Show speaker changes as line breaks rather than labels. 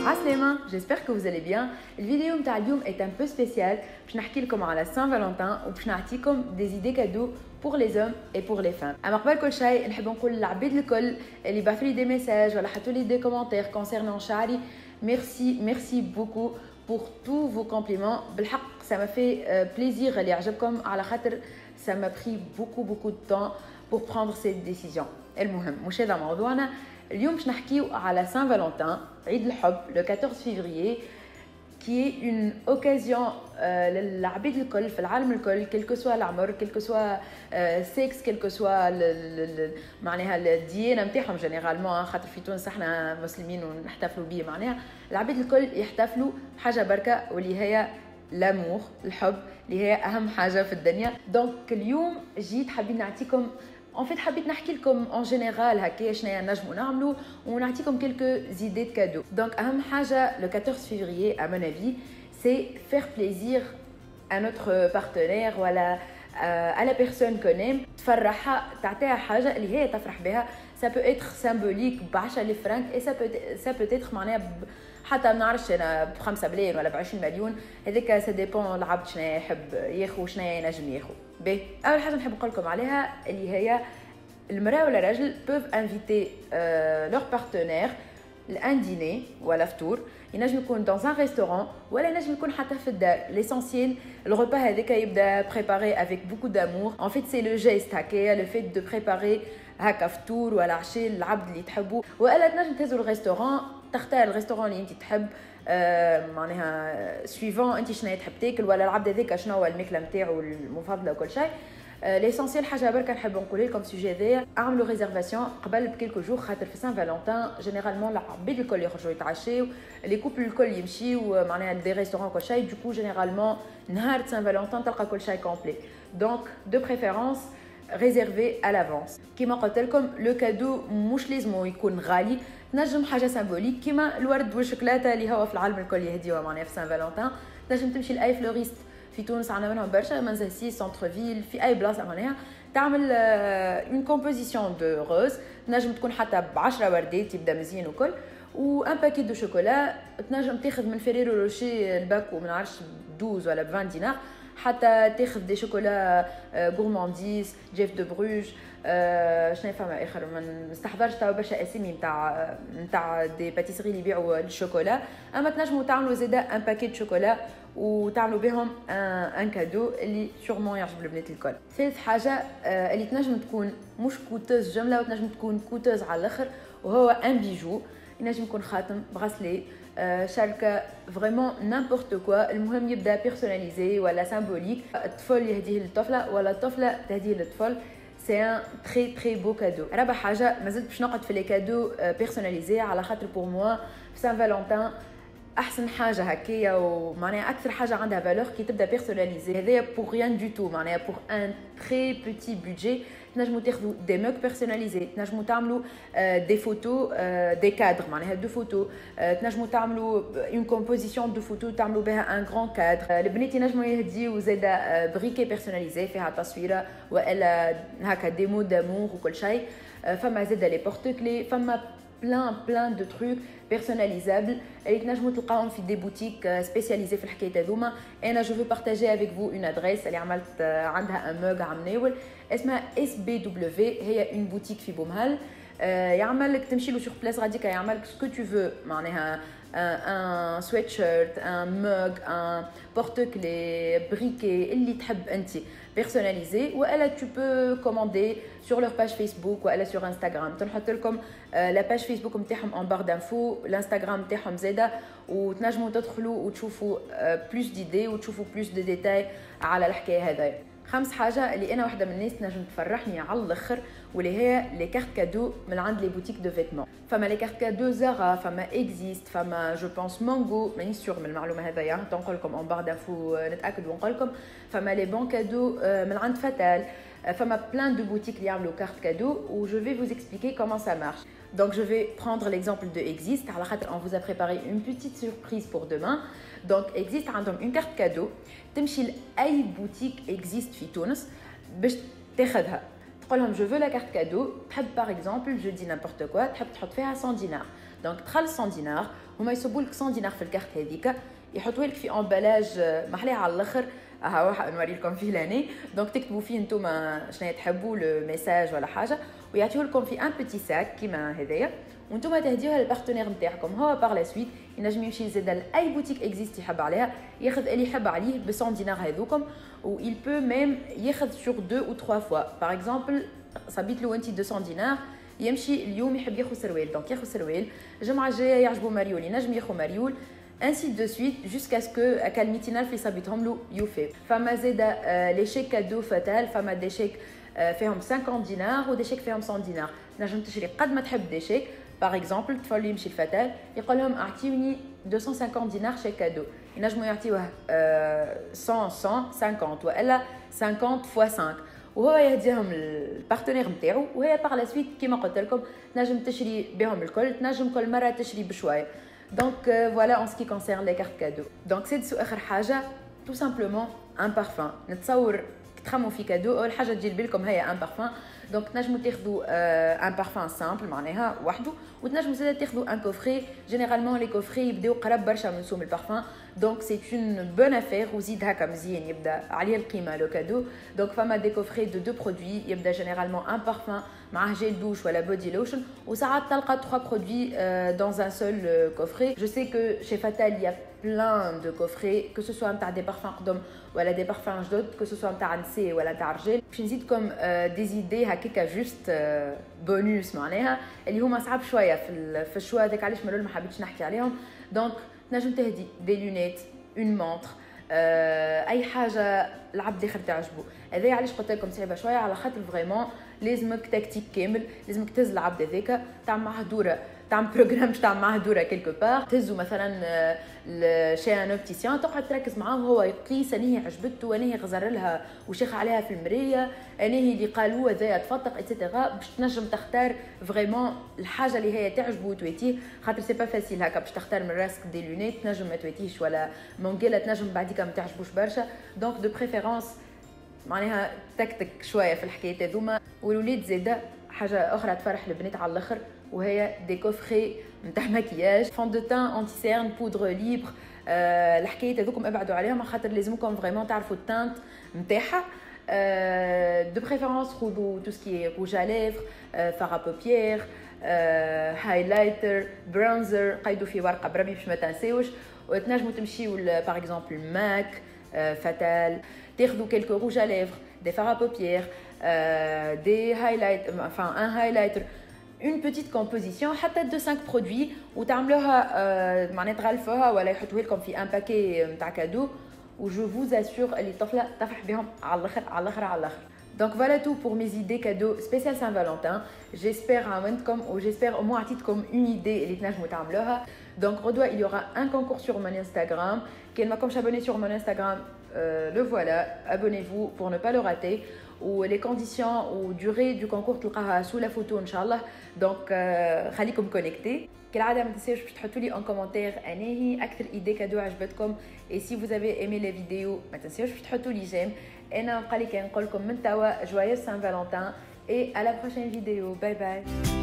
Aslema, j'espère que vous allez bien. Le vidéo de اليوم est un peu spécial. Je vais نحكي لكم على Saint-Valentin وباش نعطيكم des idées cadeaux pour les hommes et pour les femmes. اما قبل كل شيء نحب نقول للعباد الكل اللي بعثوا لي des messages ولا حطوا لي des commentaires concernant شعري merci beaucoup pour tous vos compliments. بالحق ça m'a fait plaisir اللي عجبكم على خاطر ça m'a pris beaucoup de temps pour prendre cette décision. المهم مش هذا موضوعنا. اليوم باش نحكيو على Saint-Valentin, عيد الحب, le 14 février, qui est une occasion للعباد الكل في العالم الكل, quel que soit العمر, quel que soit sexe, quel que soit معناها الديانة نتاعهم جينيرالمون, خاطر في تونس احنا مسلمين ونحتفلوا به, معناها العباد الكل يحتفلوا بحاجة بركة واللي هي لامور, الحب اللي هي أهم حاجة في الدنيا. دونك اليوم جيت حابين نعطيكم En fait, حبيت نحكي لكم en général هكا شنو نجمو نعملوا ونعطيكم quelques idées de cadeaux. Donc أهم حاجة le 14 février à mon avis, c'est faire plaisir à notre partenaire ولا à la personne qu'on aime, تفرحها, تعطيها حاجة اللي هي تفرح بها. Ça peut être symbolique ب 10,000 فرنك et ça peut être معناها حتى ما نعرفش انا ب 5 ملايين ولا ب 20 مليون, هذاك سا ديبون العبد شنو يحب ياخذ وشنو ينجم ياخذ. باهي, اول حاجه نحب نقول لكم عليها اللي هي المراه ولا الرجل peuvent inviter leur partenaire لان ديني ولا فطور, ينجم يكون dans un restaurant ولا ينجم يكون حتى في الدار. l'essentiel الغوبا هذاك يبدا préparé avec beaucoup d'amour. En fait c'est le geste هكايا, le fait de préparer هكا فطور ولا عشاء للعبد اللي تحبه, والا تنجم تهزوا الريستوران, تختار الريستوران اللي انت تحب, معناها سويفون انت شنو تحب تاكل ولا العبد هذاك شنو هو الماكله نتاعو المفضله وكل شيء. ليسونسيال حاجه برك نحب نقول لكم سوجي هذايا, اعملوا ريزرفاسيون قبل بكيلكو جور, خاطر في سان فالنتان جينيرالمون العباد الكل يخرجوا يتعشاو, لي كوبل الكل يمشيو معناها دي ريستوران كل شيء. دوكو جينيرالمون نهار سان فالنتان تلقى كل شيء كومبلي. دونك دو بريفيرونس réservé à l'avance. كما قلت لكم لو كادو مش لازم يكون غالي, تنجم حاجه سيمبوليك كيما الورد والشوكولاته اللي هو في العالم الكل يهديوها معناها في سان فالنتان. تنجم تمشي لاي فلوريست في تونس, عندنا منهم برشا, منزهسي سنتر فيل, في اي بلاصه معناها تعمل اون كومبوزيسيون دو روز, تنجم تكون حتى ب 10 وردات يبدا مزيان وكل, وان باكيت دو شوكولا. تنجم تاخذ من فيريرو روشي الباكو ما نعرفش ب 12 ولا ب 20 دينار, حتى تاخذ دي شوكولا غورمانديز, جيف دو بروج, شنو فما اخر ما نستحضرش تاع برشا اسامي نتاع دي باتيسري اللي يبيعوا الشوكولا. اما تنجموا تعملوا زاده ان باكيت شوكولا وتعملوا بهم ان كادو اللي سورمون يعجب البنات الكل. ثالث حاجه اللي تنجم تكون مش كوتوز جمله وتنجم تكون كوتوز على الاخر, وهو ان بيجو. ينجم يكون خاتم, براسلي, شركه, فريمون نيمبورت كوا, المهم يبدا بيرسوناليزي ولا سيمبوليك. الطفل يهديه للطفله ولا الطفله تهديه للطفل. سي ان تري بو كادو. رابع حاجه مازلت باش نقعد في لي كادو بيرسوناليزي, على خاطر بور موا في سان فالنتان احسن حاجه هكايا ومعناها اكثر حاجه عندها فالور كي تبدا بيرسوناليزي. هذايا بور ريان دو تو, معناها بور ان تري بوتي بودجي تنجموا تاخذوا دي موك بيرسوناليزي, تنجموا تعملوا دي فوتو, دي كادر معناها دو فوتو, تنجموا تعملوا اون كومبوزيسيون دو فوتو تعملوا بها ان غران كادر. البنات ينجموا يهديو زاده بريكي بيرسوناليزي فيها تصويره والا هكا دي مو دامور وكل شيء. فما زاده لي بورت كلي, فما plein de trucs personnalisables اللي تنجموا تلقاهم في دي بوتيك سبيسياليزي في الحكايه هذوما. انا جو فو بارطاجي افيك فو اون ادريس اللي عملت عندها ان موغ عم ناول اسمها اس بي دبليو, هي اون بوتيك في بومهال. يعمل لك تمشي له سور بلاس غاديك يعمل لك سكو تو فو, معناها un sweatshirt, un mug, un porte-clés, briquet, اللي تحب انت personnalisé. والا tu peux commander sur leur page Facebook ou sur Instagram. تنحط لكم la page Facebook نتاعهم en barre d'infos, الانستغرام نتاعهم زاده, وتنجموا تدخلوا وتشوفوا plus d'idées وتشوفوا plus de détails على الحكايه هذايا. خامس حاجه اللي انا واحده من الناس تنجم تفرحني على الاخر, واللي هي لي كارت كادو من عند لي بوتيك دو فيتمون. فما لي كارت كادو زارا, فما اكزيست, فما جو بونس مانغو, ماني سيغ من المعلومه هذايا, تنقول لكم اون بار دانفو نتاكد ونقول لكم. فما لي بون كادو من عند فتال, فما بلان دو بوتيك اللي يعملوا كارت كادو, و جو في vous expliquer comment ça marche. Donc je vais prendre l'exemple de Exist, على خاطر on vous a préparé une petite surprise pour demain. Donc Exist عندهم une carte cadeau, تمشي لأي بوتيك Exist في تونس باش تاخذها, تقول لهم جو فو لا كارت كادو. تحب باغ اكزومبل جو دي نيمبورت كوا تحب تحط فيها 100 دينار، دونك تخلص 100 دينار هما يصبوا لك 100 دينار في الكارت هذيك، يحطوا لك في امبالاج محليه على الاخر. ها نوري لكم فيه لاني. دونك تكتبوا فيه نتوما شنو تحبوا لو ميساج ولا حاجه، ويعطيوه لكم في ان بيتي ساك كيما هذايا، وانتم تهديوها للبارتنير نتاعكم. هو باغ لا سويت ينجم يمشي يزيد لاي بوتيك اكزيست يحب عليها، ياخذ اللي يحب عليه ب 100 دينار هذوكم، و il peut même ياخذ sur 2 ou 3 fois. باغ اكزومبل صبيت له انت 200 دينار، يمشي اليوم يحب ياخذ سروال، دونك ياخذ سروال، الجمعه الجايه يعجبو مريول ينجم ياخذ مريول، ainsi de suite jusqu'à ce que كالميتينال في صبيتهم له يوفي. فما زاده لي شيك كادو فتال، فما دي شيك فيهم 50 دينار ودي شيك فيهم 100 دينار. نجم تشري قد ما تحب دي شيك. باغ اكزومبل طفل يمشي الفتال يقول لهم اعطيوني 250 دينار شيك كادو، ينجموا يعطيوه 150 والا 50 فوا 5، وهو يهديهم البارتنير نتاعو، وهي باغ لا سويت كيما قلت لكم تنجم تشري بهم الكل، تنجم كل مره تشري بشويه. دونك فوالا ان سكي كونسيرن لي كارت كادو. دونك سادسو اخر حاجه تو سامبلومون ان بارفان. نتصور تخموا في كادو اول حاجه تجي لبالكم هي ان بارفان، دونك تنجموا تاخذوا ان بارفان سامبل معناها وحده، وتنجموا زاده تاخذوا ان كوفري. جينيرالمون لي كوفري يبداو قراب برشا من سوم البارفان، دونك سي اون بون افير، وزيد هكا مزيان يبدا عليه القيمه لو كادو. دونك فما دي كوفري دو برودوي، يبدا جينيرالمون ان بارفان معاه جيل دوش ولا بودي لوشن، وساعات تلقى 3 برودوي dans un seul coffret. Je sais que chez Fatal il y a plein de coffrets, que ce soit نتاع دي بارفان قدم ولا دي بارفان جدد، que ce soit نتاع نساء ولا نتاع رجال. باش نزيدكم دي زيدي هكاكا جوست بونوس معناها اللي هما صعب شويه في الشوا هذاك، علاش مالول ما حبيتش نحكي عليهم. دونك تنجم تهدي دي لونيت، اون مونتر، اي حاجه العبد الاخر تعجبه. هذا علاش قلت لكم صعيبه شويه، على خاطر فريمون لازمك تكتيك كامل، لازمك تهز العبد هذاك تعمل معاه دوره، تعمل بروجرام باش تعمل معاه دوره كيلكو بار، تهزو مثلا شي ان اوبتيسيان تقعد تركز معاه وهو يقيس انهي عجبته، انهي غزر لها وشيخ عليها في المرايه، انهي اللي قال هو ذا تفطق اتسيتيرا، باش تنجم تختار فريمون الحاجه اللي هي تعجبه وتويتيه. خاطر سي با فاسيل هكا باش تختار من راسك دي لونيت تنجم ما تويتيش، ولا مونجيلا تنجم بعديك ما تعجبوش برشا. دونك دو بريفيرونس معناها تكتك شويه في الحكايات هذوما. والوليد زاده حاجه اخرى تفرح البنات على الاخر، وهي دي كوفري نتاع مكياج، فون دو تان، انتي سيرن، بودر ليبر. الحكايات هذوكم ابعدوا عليهم خاطر لازمكم فريمون تعرفوا التانت نتاعها. دو بريفيرونس خذوا تو سكي روج ا ليفر، فار بوبيير، هايلايتر، برونزر، قيدوا في ورقه بربي باش ما تنساوش. وتنجموا تمشيو باغ اكزومبل ماك، فاتال، تاخذوا كيلكو روج ا ليفر، دي فار بوبيير، دي هايلايت، enfin un highlighter، une petite composition حتى de 5 produits وتعملوها معناتها تغلفوها ولا يحطوها لكم في ان باكي نتاع كادو، و جو فوز اسور اللي الطفله تفرح بهم على الاخر على الاخر على الاخر. Donc voilà tout pour mes idées cadeaux spécial Saint-Valentin. J'espère عاونتكم و j'espère au moins عطيتكم une idée اللي تنجموا تعملوها. Donc redouа il y aura un concours sur mon Instagram. كان ما كنتش abonné sur mon Instagram, le voilà, abonnez-vous pour ne pas le rater. و les conditions ou durée du concours تلقاها sous la photo ان شاء الله. Donc خليكم كونيكتي. كالعاده ما تنساوش باش تحطوا لي ان كومنتير انهي اكثر ايدي كادو عجبتكم، et si vous avez aimé les vidéos ما تنساوش باش تحطوا لي جيم. انا بقى لي كنقول لكم من توا joyeux Saint-Valentin et à la prochaine vidéo. Bye bye.